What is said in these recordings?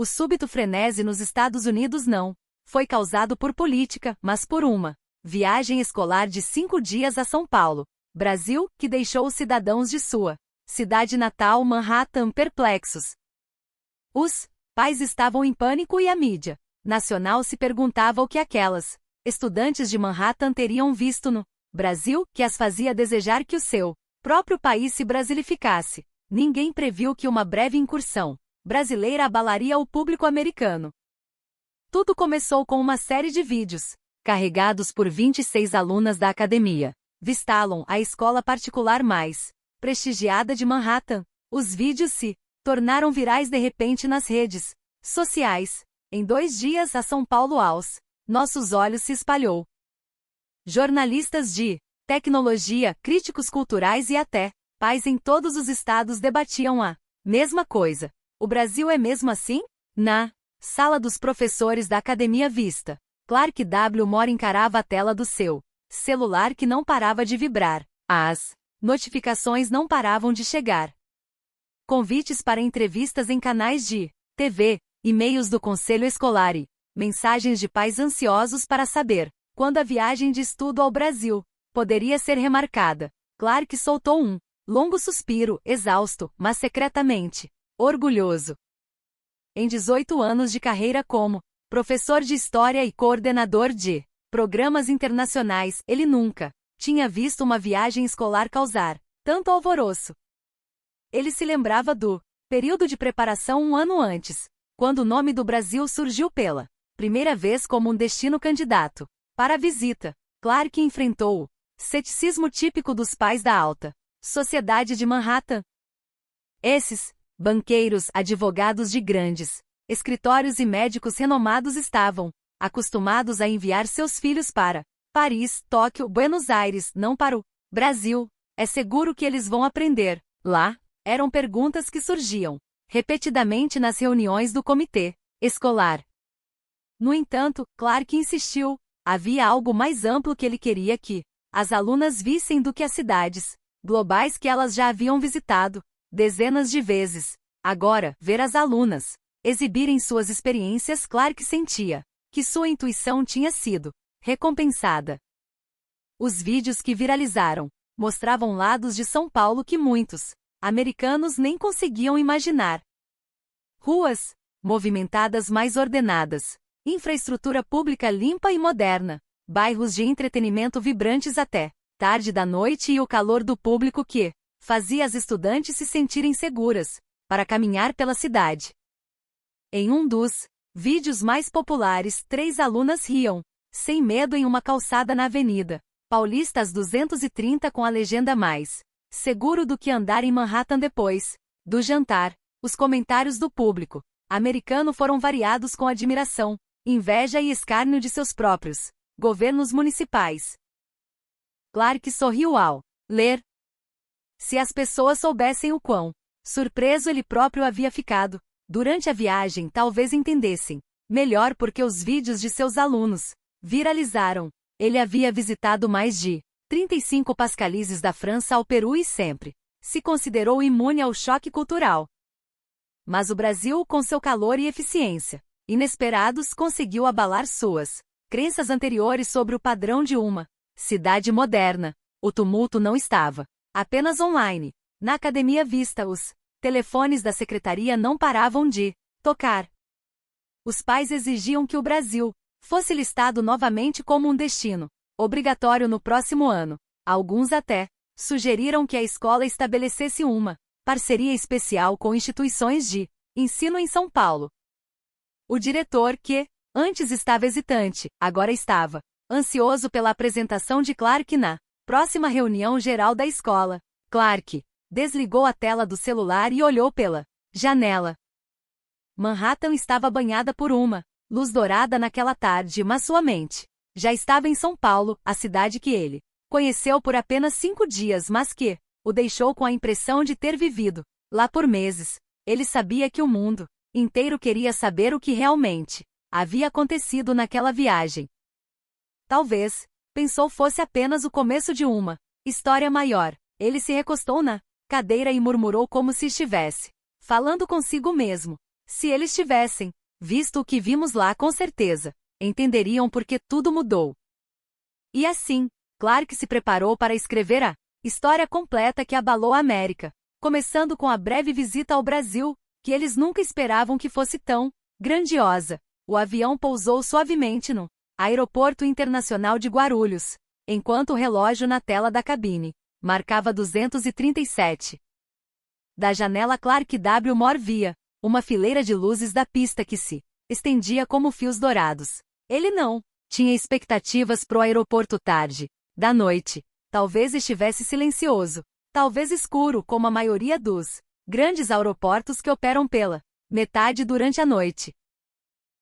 O súbito frenesi nos Estados Unidos não foi causado por política, mas por uma viagem escolar de 5 dias a São Paulo, Brasil, que deixou os cidadãos de sua cidade natal, Manhattan, perplexos. Os pais estavam em pânico e a mídia nacional se perguntava o que aquelas estudantes de Manhattan teriam visto no Brasil que as fazia desejar que o seu próprio país se brasilificasse. Ninguém previu que uma breve incursão brasileira abalaria o público americano. Tudo começou com uma série de vídeos, carregados por 26 alunas da academia Vistalon, a escola particular mais prestigiada de Manhattan. Os vídeos se tornaram virais de repente nas redes sociais. Em 2 dias, a São Paulo aos nossos olhos se espalhou. Jornalistas de tecnologia, críticos culturais e até pais em todos os estados debatiam a mesma coisa. O Brasil é mesmo assim? Na sala dos professores da Academia Vista, Clark W. Moore encarava a tela do seu celular que não parava de vibrar. As notificações não paravam de chegar. Convites para entrevistas em canais de TV, e-mails do conselho escolar e mensagens de pais ansiosos para saber quando a viagem de estudo ao Brasil poderia ser remarcada. Clark soltou um longo suspiro, exausto, mas secretamente orgulhoso. Em 18 anos de carreira como professor de história e coordenador de programas internacionais, ele nunca tinha visto uma viagem escolar causar tanto alvoroço. Ele se lembrava do período de preparação 1 ano antes, quando o nome do Brasil surgiu pela primeira vez como um destino candidato para a visita. Clark enfrentou o ceticismo típico dos pais da alta sociedade de Manhattan. Esses banqueiros, advogados de grandes escritórios e médicos renomados estavam acostumados a enviar seus filhos para Paris, Tóquio, Buenos Aires, não para o Brasil. É seguro que eles vão aprender lá? Eram perguntas que surgiam repetidamente nas reuniões do comitê escolar. No entanto, Clark insistiu. Havia algo mais amplo que ele queria que as alunas vissem do que as cidades globais que elas já haviam visitado dezenas de vezes. Agora, ver as alunas exibirem suas experiências, Clark sentia que sua intuição tinha sido recompensada. Os vídeos que viralizaram mostravam lados de São Paulo que muitos americanos nem conseguiam imaginar. Ruas movimentadas mais ordenadas, infraestrutura pública limpa e moderna, bairros de entretenimento vibrantes até tarde da noite e o calor do público que fazia as estudantes se sentirem seguras para caminhar pela cidade. Em um dos vídeos mais populares, 3 alunas riam sem medo em uma calçada na Avenida Paulista às 230 com a legenda mais seguro do que andar em Manhattan depois do jantar. Os comentários do público americano foram variados com admiração, inveja e escárnio de seus próprios governos municipais. Clark sorriu ao ler. Se as pessoas soubessem o quão surpreso ele próprio havia ficado durante a viagem, talvez entendessem melhor porque os vídeos de seus alunos viralizaram. Ele havia visitado mais de 35 pascalises da França ao Peru e sempre se considerou imune ao choque cultural. Mas o Brasil, com seu calor e eficiência inesperados, conseguiu abalar suas crenças anteriores sobre o padrão de uma cidade moderna. O tumulto não estava apenas online. Na Academia Vista, os telefones da secretaria não paravam de tocar. Os pais exigiam que o Brasil fosse listado novamente como um destino obrigatório no próximo ano. Alguns até sugeriram que a escola estabelecesse uma parceria especial com instituições de ensino em São Paulo. O diretor, que antes estava hesitante, agora estava ansioso pela apresentação de Clark na próxima reunião geral da escola. Clark desligou a tela do celular e olhou pela janela. Manhattan estava banhada por uma luz dourada naquela tarde, mas sua mente já estava em São Paulo, a cidade que ele conheceu por apenas 5 dias, mas que o deixou com a impressão de ter vivido lá por meses. Ele sabia que o mundo inteiro queria saber o que realmente havia acontecido naquela viagem. Talvez, pensou, fosse apenas o começo de uma história maior. Ele se recostou na cadeira e murmurou como se estivesse falando consigo mesmo. Se eles tivessem visto o que vimos lá, com certeza entenderiam por que tudo mudou. E assim, Clark se preparou para escrever a história completa que abalou a América, começando com a breve visita ao Brasil, que eles nunca esperavam que fosse tão grandiosa. O avião pousou suavemente no Aeroporto Internacional de Guarulhos, enquanto o relógio na tela da cabine marcava 237. Da janela, Clark W. Moore via uma fileira de luzes da pista que se estendia como fios dourados. Ele não tinha expectativas pro aeroporto tarde da noite. Talvez estivesse silencioso, talvez escuro, como a maioria dos grandes aeroportos que operam pela metade durante a noite.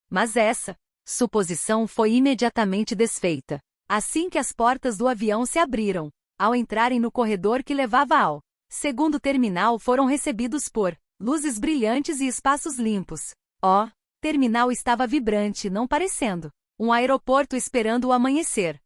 Mas essa suposição foi imediatamente desfeita assim que as portas do avião se abriram. Ao entrarem no corredor que levava ao segundo terminal, foram recebidos por luzes brilhantes e espaços limpos. O terminal estava vibrante, não parecendo um aeroporto esperando o amanhecer.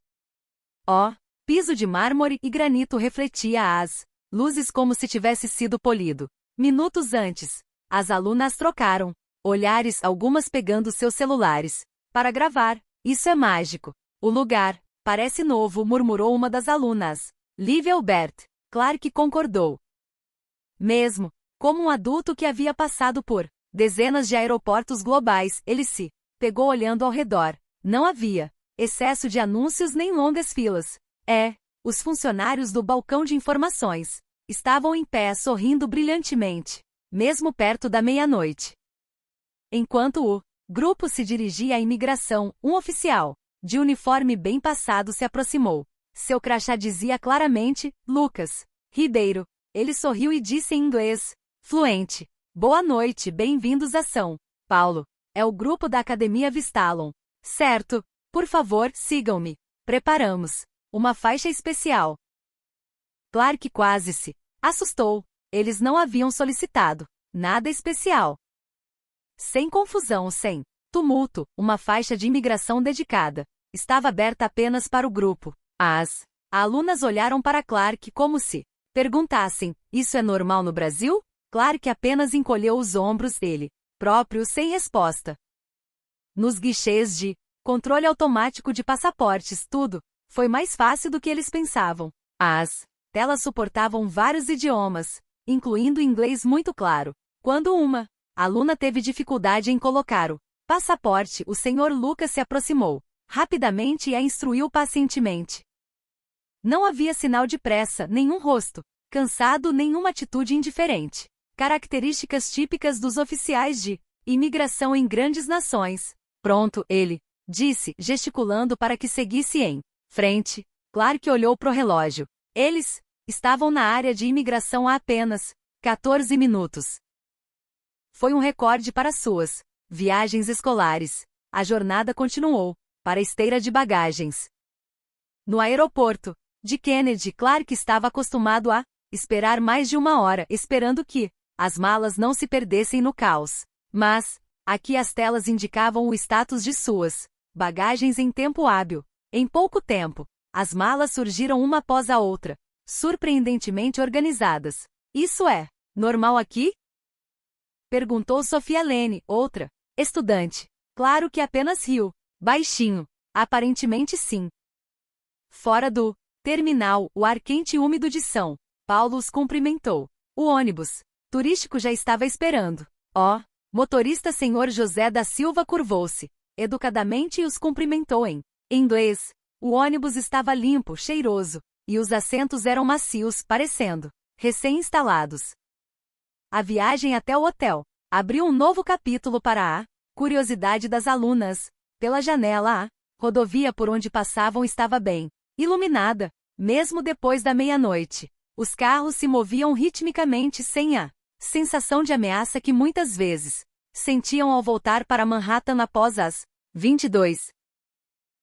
O piso de mármore e granito refletia as luzes como se tivesse sido polido. Minutos antes, as alunas trocaram olhares, algumas pegando seus celulares para gravar. Isso é mágico. O lugar parece novo, murmurou uma das alunas. Liv Albert. Clark concordou. Mesmo como um adulto que havia passado por dezenas de aeroportos globais, ele se pegou olhando ao redor. Não havia excesso de anúncios nem longas filas. Os funcionários do balcão de informações estavam em pé, sorrindo brilhantemente, mesmo perto da meia-noite. Enquanto o grupo se dirigia à imigração, um oficial de uniforme bem passado se aproximou. Seu crachá dizia claramente, Lucas Ribeiro. Ele sorriu e disse em inglês fluente: Boa noite, bem-vindos a São Paulo. É o grupo da Academia Vistalon. Certo. Por favor, sigam-me. Preparamos uma faixa especial. Clark quase se assustou. Eles não haviam solicitado nada especial. Sem confusão, sem tumulto, uma faixa de imigração dedicada estava aberta apenas para o grupo. As alunas olharam para Clark como se perguntassem: isso é normal no Brasil? Clark apenas encolheu os ombros, ele próprio sem resposta. Nos guichês de controle automático de passaportes, tudo foi mais fácil do que eles pensavam. As telas suportavam vários idiomas, incluindo inglês muito claro. Quando uma aluna teve dificuldade em colocar o passaporte, o Sr. Lucas se aproximou rapidamente e a instruiu pacientemente. Não havia sinal de pressa, nenhum rosto cansado, nenhuma atitude indiferente. Características típicas dos oficiais de imigração em grandes nações. Pronto, ele disse, gesticulando para que seguisse em frente. Clark olhou pro relógio. Eles estavam na área de imigração há apenas 14 minutos. Foi um recorde para suas viagens escolares. A jornada continuou para a esteira de bagagens. No aeroporto de Kennedy, Clark estava acostumado a esperar mais de uma hora, esperando que as malas não se perdessem no caos. Mas aqui as telas indicavam o status de suas bagagens em tempo hábil. Em pouco tempo, as malas surgiram uma após a outra, surpreendentemente organizadas. Isso é normal aqui? Perguntou Sofia Lene, outra estudante. Claro que apenas riu, baixinho. Aparentemente sim. Fora do terminal, o ar quente e úmido de São Paulo os cumprimentou. O ônibus turístico já estava esperando. O motorista Sr. José da Silva curvou-se educadamente e os cumprimentou em inglês. O ônibus estava limpo, cheiroso, e os assentos eram macios, parecendo recém-instalados. A viagem até o hotel abriu um novo capítulo para a curiosidade das alunas. Pela janela, a rodovia por onde passavam estava bem iluminada, mesmo depois da meia-noite. Os carros se moviam ritmicamente sem a sensação de ameaça que muitas vezes sentiam ao voltar para Manhattan após as 22.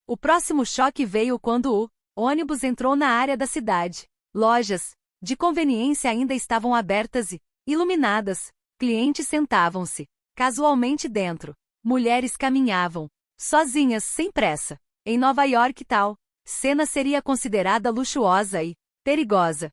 O próximo choque veio quando o ônibus entrou na área da cidade. Lojas de conveniência ainda estavam abertas e iluminadas. Clientes sentavam-se casualmente dentro. Mulheres caminhavam sozinhas, sem pressa. Em Nova York, tal cena seria considerada luxuosa e perigosa.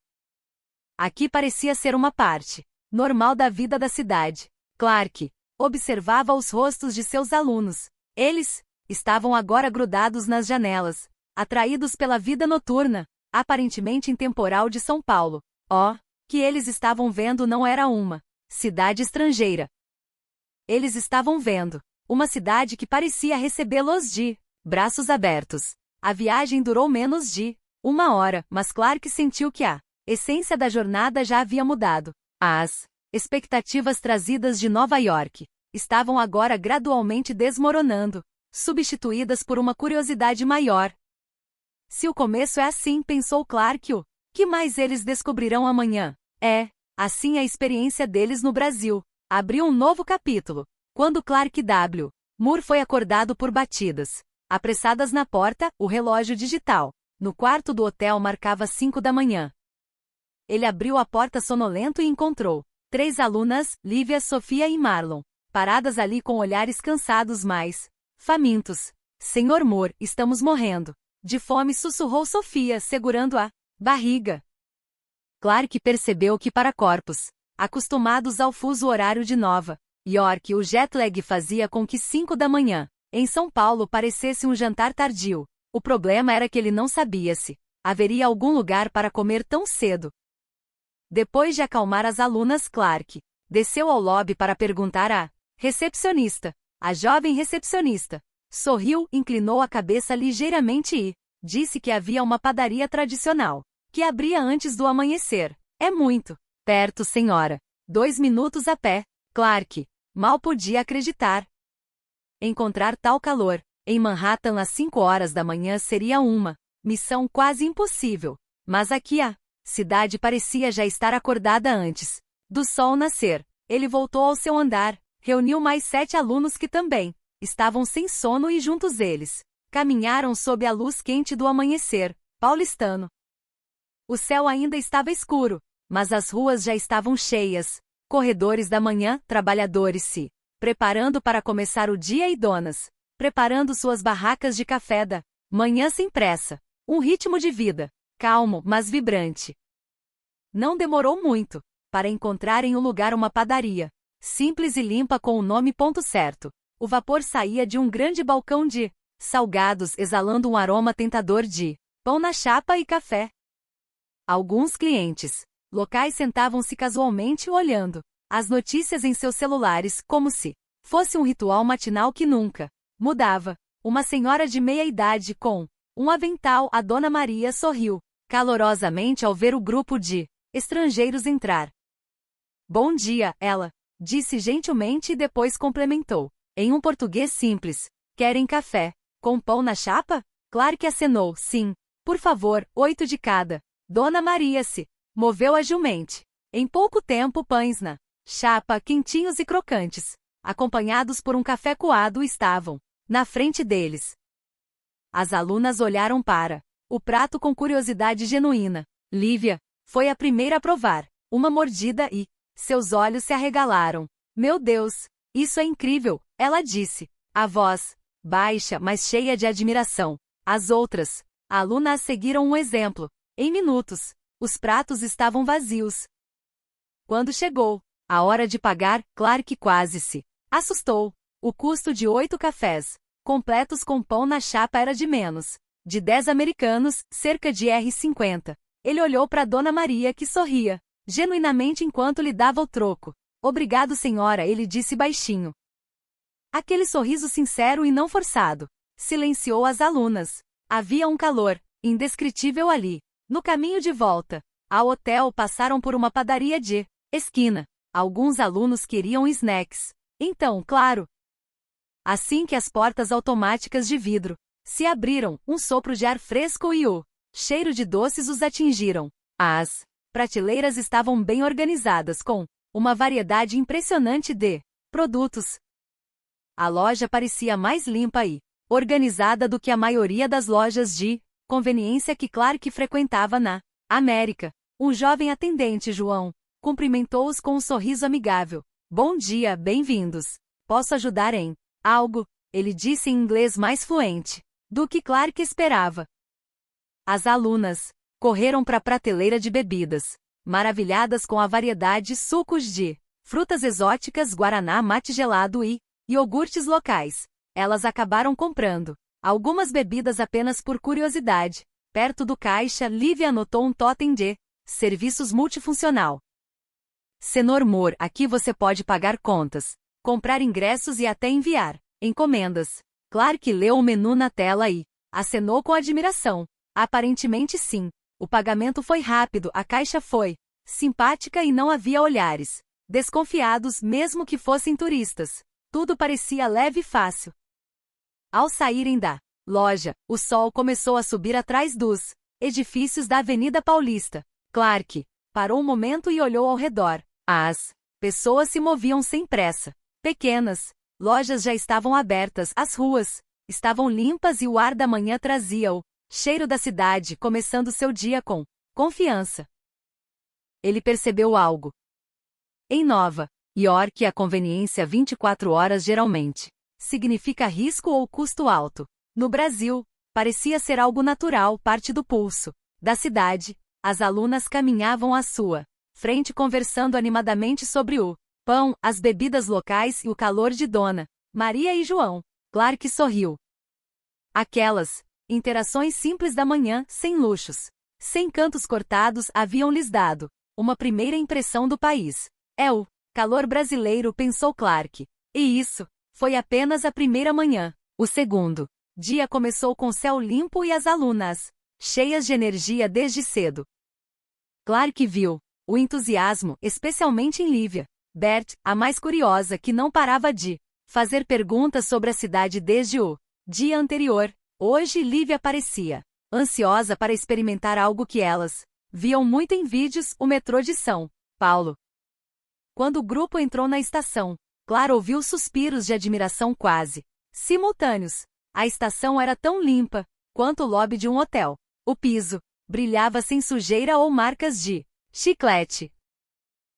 Aqui parecia ser uma parte normal da vida da cidade. Clark observava os rostos de seus alunos. Eles estavam agora grudados nas janelas, atraídos pela vida noturna, aparentemente intemporal de São Paulo. Que eles estavam vendo não era uma cidade estrangeira. Eles estavam vendo uma cidade que parecia recebê-los de braços abertos. A viagem durou menos de 1 hora, mas Clark sentiu que a essência da jornada já havia mudado. As expectativas trazidas de Nova York estavam agora gradualmente desmoronando, substituídas por uma curiosidade maior. Se o começo é assim, pensou Clark, o que mais eles descobrirão amanhã? Assim a experiência deles no Brasil abriu um novo capítulo, quando Clark W. Moore foi acordado por batidas apressadas na porta. O relógio digital no quarto do hotel marcava 5 da manhã. Ele abriu a porta sonolento e encontrou 3 alunas, Lívia, Sofia e Marlon, paradas ali com olhares cansados mas famintos. Senhor Moore, estamos morrendo de fome, sussurrou Sofia, segurando a barriga. Clark percebeu que para corpos acostumados ao fuso horário de Nova York, o jet lag fazia com que 5 da manhã, em São Paulo, parecesse um jantar tardio. O problema era que ele não sabia se haveria algum lugar para comer tão cedo. Depois de acalmar as alunas, Clark desceu ao lobby para perguntar à recepcionista. A jovem recepcionista sorriu, inclinou a cabeça ligeiramente e disse que havia uma padaria tradicional que abria antes do amanhecer. É muito perto, senhora. 2 minutos a pé. Clark mal podia acreditar. Encontrar tal calor em Manhattan às 5 horas da manhã seria uma missão quase impossível. Mas aqui a cidade parecia já estar acordada antes do sol nascer. Ele voltou ao seu andar, reuniu mais 7 alunos que também estavam sem sono e juntos eles caminharam sob a luz quente do amanhecer paulistano. O céu ainda estava escuro, mas as ruas já estavam cheias. Corredores da manhã, trabalhadores se preparando para começar o dia e donas preparando suas barracas de café da manhã sem pressa. Um ritmo de vida calmo, mas vibrante. Não demorou muito para encontrar em um lugar uma padaria simples e limpa com o nome ponto certo. O vapor saía de um grande balcão de salgados, exalando um aroma tentador de pão na chapa e café. Alguns clientes locais sentavam-se casualmente olhando as notícias em seus celulares, como se fosse um ritual matinal que nunca mudava. Uma senhora de meia-idade com um avental, a Dona Maria, sorriu calorosamente ao ver o grupo de estrangeiros entrar. Bom dia, ela disse gentilmente e depois complementou, em um português simples. Querem café com pão na chapa? Clark acenou, sim. Por favor, 8 de cada. Dona Maria se moveu agilmente. Em pouco tempo, pães na chapa, quentinhos e crocantes, acompanhados por um café coado, estavam na frente deles. As alunas olharam para o prato com curiosidade genuína. Lívia foi a primeira a provar uma mordida e seus olhos se arregalaram. Meu Deus, isso é incrível, ela disse, a voz baixa, mas cheia de admiração. As outras alunas seguiram um exemplo. Em minutos, os pratos estavam vazios. Quando chegou a hora de pagar, Clark quase se assustou. O custo de 8 cafés completos com pão na chapa era de menos de 10 americanos, cerca de R$50. Ele olhou para Dona Maria, que sorria genuinamente enquanto lhe dava o troco. Obrigado, senhora, ele disse baixinho. Aquele sorriso sincero e não forçado silenciou as alunas. Havia um calor indescritível ali. No caminho de volta ao hotel, passaram por uma padaria de esquina. Alguns alunos queriam snacks. Então, claro, assim que as portas automáticas de vidro se abriram, um sopro de ar fresco e o cheiro de doces os atingiram. As prateleiras estavam bem organizadas, com uma variedade impressionante de produtos. A loja parecia mais limpa e organizada do que a maioria das lojas de conveniência que Clark frequentava na América. Um jovem atendente, João, cumprimentou-os com um sorriso amigável. Bom dia, bem-vindos. Posso ajudar em algo? Ele disse em inglês mais fluente do que Clark esperava. As alunas correram para a prateleira de bebidas, maravilhadas com a variedade de sucos de frutas exóticas, guaraná mate gelado e iogurtes locais. Elas acabaram comprando algumas bebidas apenas por curiosidade. Perto do caixa, Lívia anotou um totem de serviços multifuncional. Senormor, aqui você pode pagar contas, comprar ingressos e até enviar encomendas. Clark leu o menu na tela e acenou com admiração. Aparentemente sim. O pagamento foi rápido, a caixa foi simpática e não havia olhares desconfiados, mesmo que fossem turistas. Tudo parecia leve e fácil. Ao saírem da loja, o sol começou a subir atrás dos edifícios da Avenida Paulista. Clark parou um momento e olhou ao redor. As pessoas se moviam sem pressa. Pequenas lojas já estavam abertas, as ruas estavam limpas e o ar da manhã trazia o cheiro da cidade, começando seu dia com confiança. Ele percebeu algo. Em Nova York, a conveniência 24 horas geralmente significa risco ou custo alto. No Brasil, parecia ser algo natural, parte do pulso da cidade. As alunas caminhavam à sua frente conversando animadamente sobre o pão, as bebidas locais e o calor de Dona Maria e João. Clark sorriu. Aquelas interações simples da manhã, sem luxos, sem cantos cortados, haviam-lhes dado uma primeira impressão do país. É o calor brasileiro, pensou Clark. E isso foi apenas a primeira manhã. O segundo dia começou com céu limpo e as alunas cheias de energia desde cedo. Clark viu o entusiasmo, especialmente em Lívia. Bert, a mais curiosa, que não parava de fazer perguntas sobre a cidade desde o dia anterior. Hoje Lívia parecia ansiosa para experimentar algo que elas viam muito em vídeos, o metrô de São Paulo. Quando o grupo entrou na estação, Clara ouviu suspiros de admiração quase simultâneos. A estação era tão limpa quanto o lobby de um hotel. O piso brilhava sem sujeira ou marcas de chiclete.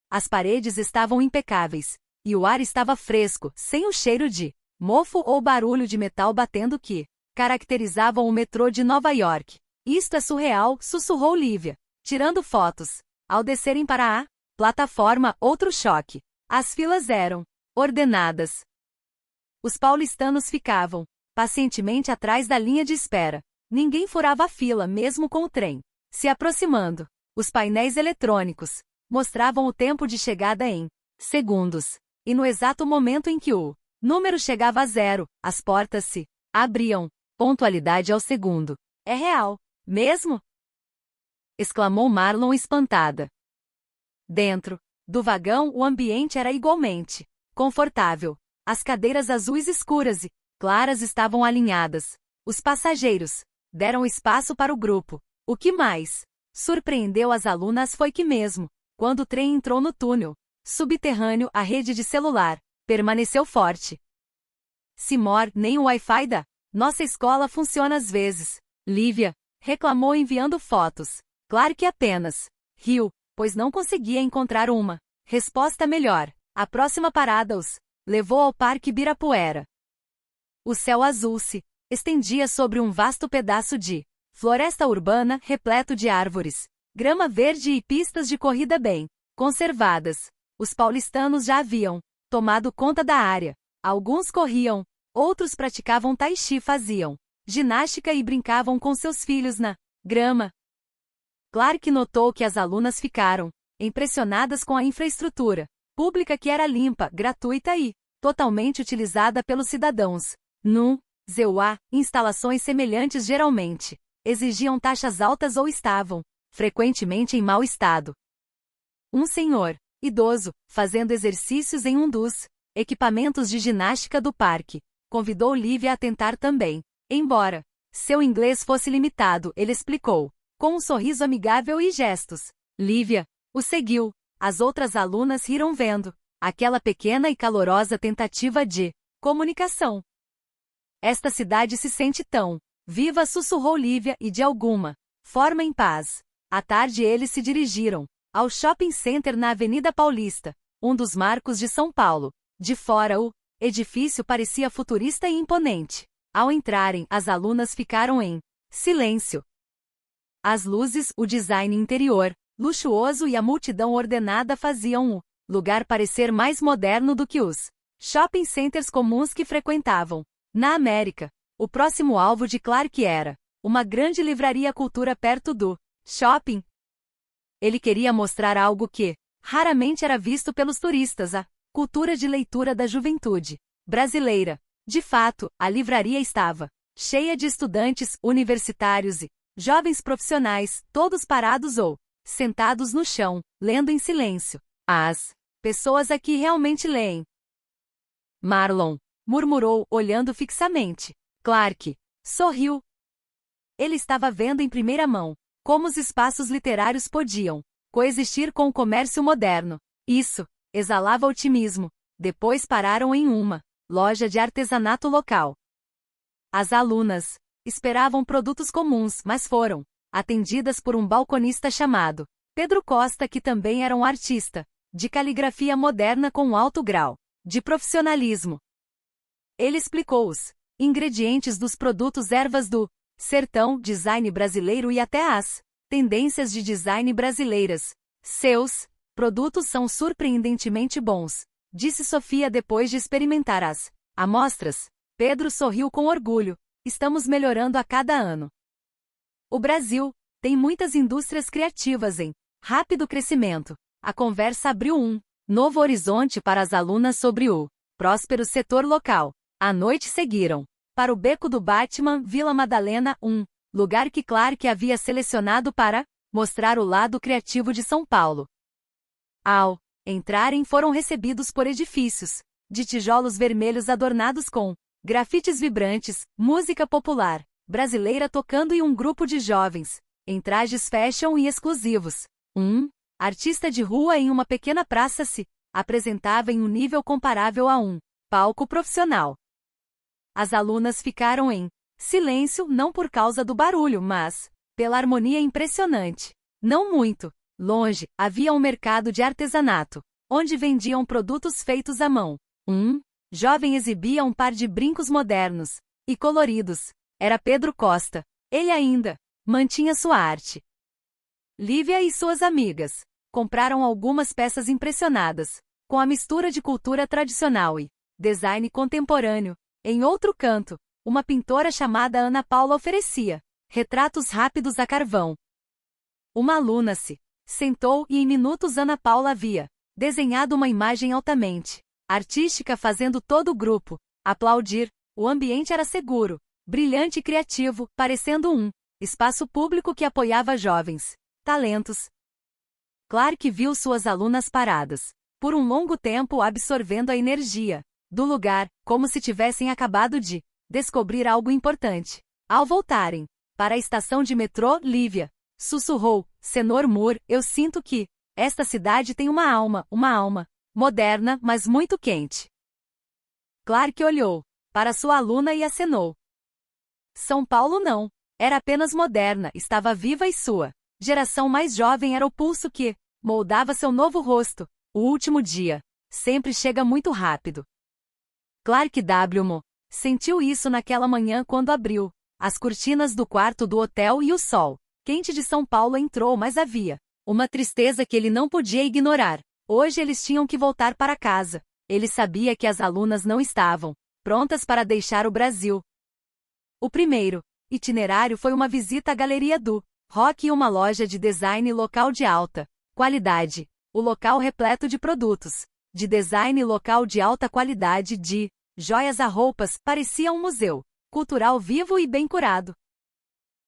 As paredes estavam impecáveis, e o ar estava fresco, sem o cheiro de mofo ou barulho de metal batendo que caracterizavam o metrô de Nova York. Isto é surreal, sussurrou Lívia, tirando fotos. Ao descerem para a plataforma, outro choque. As filas eram ordenadas. Os paulistanos ficavam pacientemente atrás da linha de espera. Ninguém furava a fila, mesmo com o trem se aproximando. Os painéis eletrônicos mostravam o tempo de chegada em segundos. E no exato momento em que o número chegava a 0, as portas se abriam. Pontualidade ao segundo. É real, mesmo? Exclamou Marlon espantada. Dentro do vagão, o ambiente era igualmente confortável. As cadeiras azuis escuras e claras estavam alinhadas. Os passageiros deram espaço para o grupo. O que mais surpreendeu as alunas foi que mesmo quando o trem entrou no túnel subterrâneo, a rede de celular permaneceu forte. Simor, nem o Wi-Fi da nossa escola funciona às vezes. Lívia reclamou enviando fotos. Clark apenas riu, pois não conseguia encontrar uma resposta melhor. A próxima parada os levou ao Parque Ibirapuera. O céu azul se estendia sobre um vasto pedaço de floresta urbana repleto de árvores, grama verde e pistas de corrida bem conservadas. Os paulistanos já haviam tomado conta da área. Alguns corriam, outros praticavam tai chi, faziam ginástica e brincavam com seus filhos na grama. Clark notou que as alunas ficaram impressionadas com a infraestrutura pública, que era limpa, gratuita e totalmente utilizada pelos cidadãos. No ZEUA, instalações semelhantes geralmente exigiam taxas altas ou estavam frequentemente em mau estado. Um senhor idoso, fazendo exercícios em um dos equipamentos de ginástica do parque, convidou Lívia a tentar também. Embora seu inglês fosse limitado, ele explicou, com um sorriso amigável e gestos. Lívia o seguiu. As outras alunas riram vendo aquela pequena e calorosa tentativa de comunicação. Esta cidade se sente tão viva, sussurrou Lívia, e de alguma forma em paz. À tarde eles se dirigiram ao shopping center na Avenida Paulista, um dos marcos de São Paulo. De fora, o edifício parecia futurista e imponente. Ao entrarem, as alunas ficaram em silêncio. As luzes, o design interior luxuoso e a multidão ordenada faziam o lugar parecer mais moderno do que os shopping centers comuns que frequentavam. Na América, o próximo alvo de Clark era uma grande livraria cultura perto do shopping. Ele queria mostrar algo que raramente era visto pelos turistas, a cultura de leitura da juventude brasileira. De fato, a livraria estava cheia de estudantes universitários e jovens profissionais, todos parados ou sentados no chão, lendo em silêncio. As pessoas aqui realmente leem. Marlon murmurou, olhando fixamente. Clark sorriu. Ele estava vendo em primeira mão como os espaços literários podiam coexistir com o comércio moderno. Isso exalava otimismo. Depois pararam em uma loja de artesanato local. As alunas esperavam produtos comuns, mas foram atendidas por um balconista chamado Pedro Costa, que também era um artista de caligrafia moderna com alto grau de profissionalismo. Ele explicou os ingredientes dos produtos, ervas do sertão, design brasileiro e até as tendências de design brasileiras. Seus produtos são surpreendentemente bons, disse Sofia depois de experimentar as amostras. Pedro sorriu com orgulho. Estamos melhorando a cada ano. O Brasil tem muitas indústrias criativas em rápido crescimento. A conversa abriu um novo horizonte para as alunas sobre o próspero setor local. À noite seguiram para o Beco do Batman, Vila Madalena, um lugar que Clark havia selecionado para mostrar o lado criativo de São Paulo. Ao entrarem, foram recebidos por edifícios de tijolos vermelhos adornados com grafites vibrantes, música popular brasileira tocando e um grupo de jovens em trajes fashion e exclusivos. Um artista de rua em uma pequena praça se apresentava em um nível comparável a um palco profissional. As alunas ficaram em silêncio, não por causa do barulho, mas pela harmonia impressionante. Não muito longe, havia um mercado de artesanato, onde vendiam produtos feitos à mão. Um jovem exibia um par de brincos modernos e coloridos. Era Pedro Costa. Ele ainda mantinha sua arte. Lívia e suas amigas compraram algumas peças impressionadas com a mistura de cultura tradicional e design contemporâneo. Em outro canto, uma pintora chamada Ana Paula oferecia retratos rápidos a carvão. Uma aluna se sentou e em minutos Ana Paula havia desenhado uma imagem altamente artística, fazendo todo o grupo aplaudir. O ambiente era seguro, brilhante e criativo, parecendo um espaço público que apoiava jovens talentos. Clark viu suas alunas paradas por um longo tempo, absorvendo a energia do lugar, como se tivessem acabado de descobrir algo importante. Ao voltarem para a estação de metrô, Lívia sussurrou: Senhor Moore, eu sinto que esta cidade tem uma alma moderna, mas muito quente. Clark olhou para sua aluna e acenou. São Paulo não era apenas moderna, estava viva e sua geração mais jovem era o pulso que moldava seu novo rosto. O último dia sempre chega muito rápido. Clark W. sentiu isso naquela manhã quando abriu as cortinas do quarto do hotel e o sol quente de São Paulo entrou, mas havia uma tristeza que ele não podia ignorar. Hoje eles tinham que voltar para casa. Ele sabia que as alunas não estavam prontas para deixar o Brasil. O primeiro itinerário foi uma visita à Galeria do Rock e uma loja de design local de alta qualidade. O local repleto de produtos de design local de alta qualidade, de joias a roupas, parecia um museu cultural vivo e bem curado.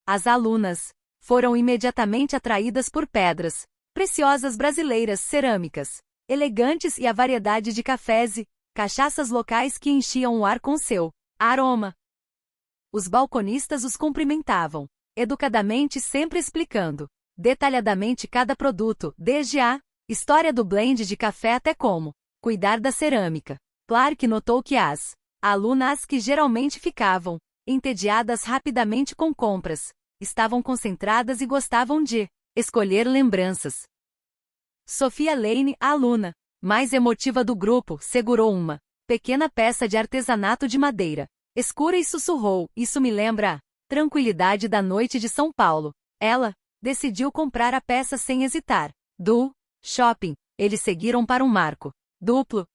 As alunas foram imediatamente atraídas por pedras preciosas brasileiras, cerâmicas elegantes e a variedade de cafés e cachaças locais que enchiam o ar com seu aroma. Os balconistas os cumprimentavam educadamente, sempre explicando detalhadamente cada produto, desde a história do blend de café até como cuidar da cerâmica. Clark notou que as alunas, que geralmente ficavam entediadas rapidamente com compras, estavam concentradas e gostavam de escolher lembranças. Sophia Lane, a aluna mais emotiva do grupo, segurou uma pequena peça de artesanato de madeira escura e sussurrou: Isso me lembra a tranquilidade da noite de São Paulo. Ela decidiu comprar a peça sem hesitar. Do shopping, eles seguiram para um marco duplo.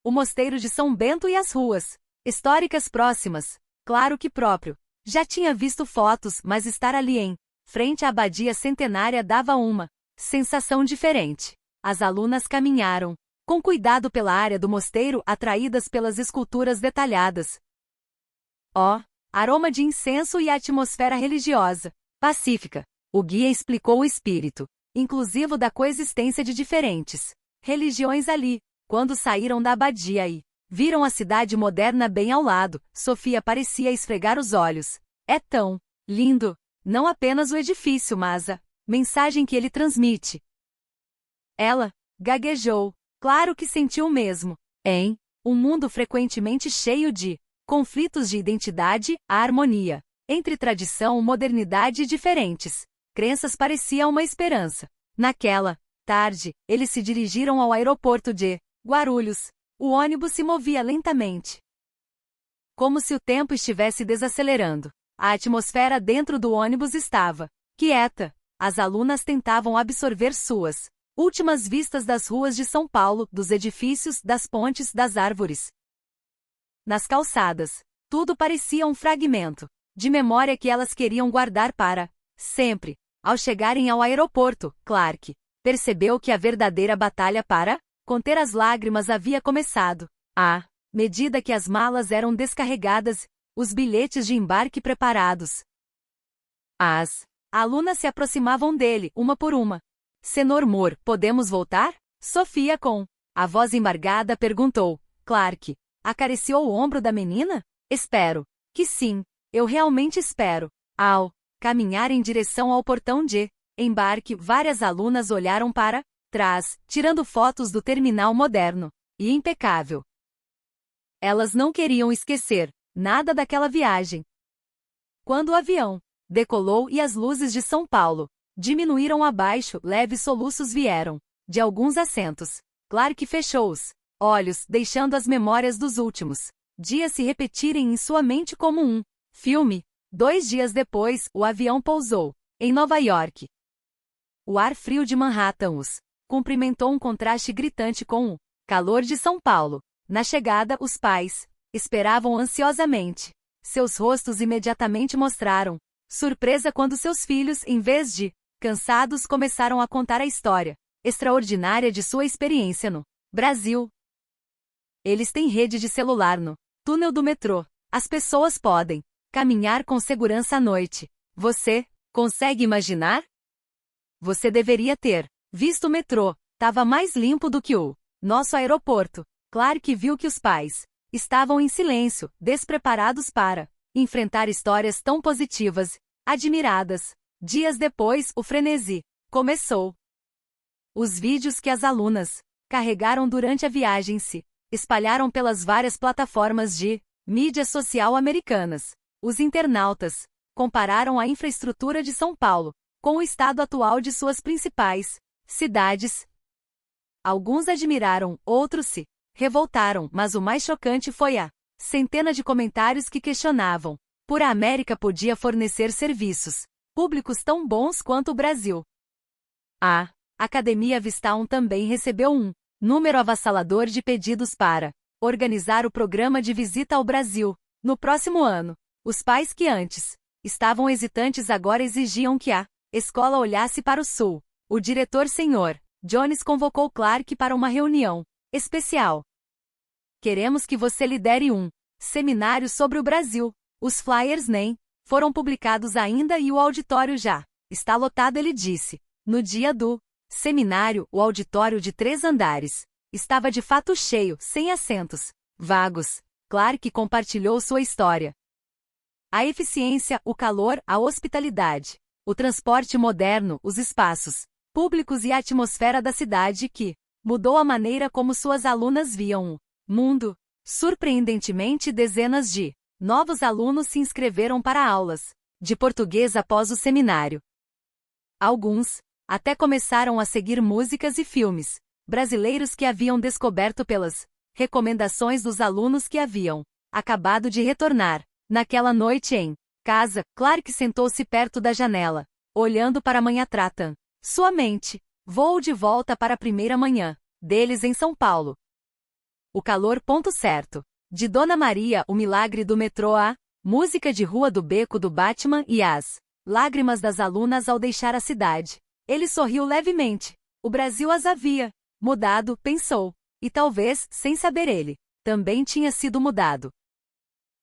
O mosteiro de São Bento e as ruas históricas próximas. Claro que próprio. Já tinha visto fotos, mas estar ali em frente à abadia centenária dava uma sensação diferente. As alunas caminharam com cuidado pela área do mosteiro, atraídas pelas esculturas detalhadas. Aroma de incenso e atmosfera religiosa pacífica. O guia explicou o espírito inclusivo da coexistência de diferentes religiões ali. Quando saíram da abadia e viram a cidade moderna bem ao lado, Sofia parecia esfregar os olhos. É tão lindo, não apenas o edifício, mas a mensagem que ele transmite. Ela gaguejou. Claro que sentiu o mesmo. Em um mundo frequentemente cheio de conflitos de identidade, a harmonia entre tradição, modernidade e diferentes crenças parecia uma esperança. Naquela tarde, eles se dirigiram ao aeroporto de Guarulhos. O ônibus se movia lentamente, como se o tempo estivesse desacelerando. A atmosfera dentro do ônibus estava quieta. As alunas tentavam absorver suas últimas vistas das ruas de São Paulo, dos edifícios, das pontes, das árvores. Nas calçadas, tudo parecia um fragmento de memória que elas queriam guardar para sempre. Ao chegarem ao aeroporto, Clark percebeu que a verdadeira batalha para conter as lágrimas havia começado. À medida que as malas eram descarregadas, os bilhetes de embarque preparados. As alunas se aproximavam dele, uma por uma. Senhor Moore, podemos voltar? Sofia, com a voz embargada, perguntou. Clark acariciou o ombro da menina? Espero que sim. Eu realmente espero. Ao caminhar em direção ao portão de embarque, várias alunas olharam para trás, tirando fotos do terminal moderno e impecável. Elas não queriam esquecer nada daquela viagem. Quando o avião decolou e as luzes de São Paulo diminuíram abaixo, leves soluços vieram de alguns assentos. Clark fechou os olhos, deixando as memórias dos últimos dias se repetirem em sua mente como um filme. 2 dias depois, o avião pousou em Nova York. O ar frio de Manhattan os cumprimentou, um contraste gritante com o calor de São Paulo. Na chegada, os pais esperavam ansiosamente. Seus rostos imediatamente mostraram surpresa quando seus filhos, em vez de cansados, começaram a contar a história extraordinária de sua experiência no Brasil. Eles têm rede de celular no túnel do metrô. As pessoas podem caminhar com segurança à noite. Você consegue imaginar? Você deveria ter visto o metrô. Tava mais limpo do que o nosso aeroporto. Clark viu que os pais estavam em silêncio, despreparados para enfrentar histórias tão positivas, admiradas. Dias depois, o frenesi começou. Os vídeos que as alunas carregaram durante a viagem se espalharam pelas várias plataformas de mídia social americanas. Os internautas compararam a infraestrutura de São Paulo com o estado atual de suas principais cidades. Alguns admiraram, outros se revoltaram, mas o mais chocante foi a centena de comentários que questionavam por a América podia fornecer serviços públicos tão bons quanto o Brasil. A Academia Vistaum também recebeu um número avassalador de pedidos para organizar o programa de visita ao Brasil no próximo ano. Os pais que antes estavam hesitantes agora exigiam que a escola olhasse para o sul. O diretor Sr. Jones convocou Clark para uma reunião especial. Queremos que você lidere um seminário sobre o Brasil. Os flyers nem foram publicados ainda e o auditório já está lotado, ele disse. No dia do seminário, o auditório de 3 andares estava de fato cheio, sem assentos vagos. Clark compartilhou sua história. A eficiência, o calor, a hospitalidade, o transporte moderno, os espaços públicos e a atmosfera da cidade que mudou a maneira como suas alunas viam o mundo. Surpreendentemente, dezenas de novos alunos se inscreveram para aulas de português após o seminário. Alguns até começaram a seguir músicas e filmes brasileiros que haviam descoberto pelas recomendações dos alunos que haviam acabado de retornar. Naquela noite em casa, Clark sentou-se perto da janela, olhando para Manhattan. Sua mente Voo de volta para a primeira manhã deles em São Paulo. O calor. Ponto certo. De Dona Maria, o milagre do metrô. A música de rua do Beco do Batman e as lágrimas das alunas ao deixar a cidade. Ele sorriu levemente. O Brasil as havia mudado, pensou. E talvez, sem saber ele, também tinha sido mudado.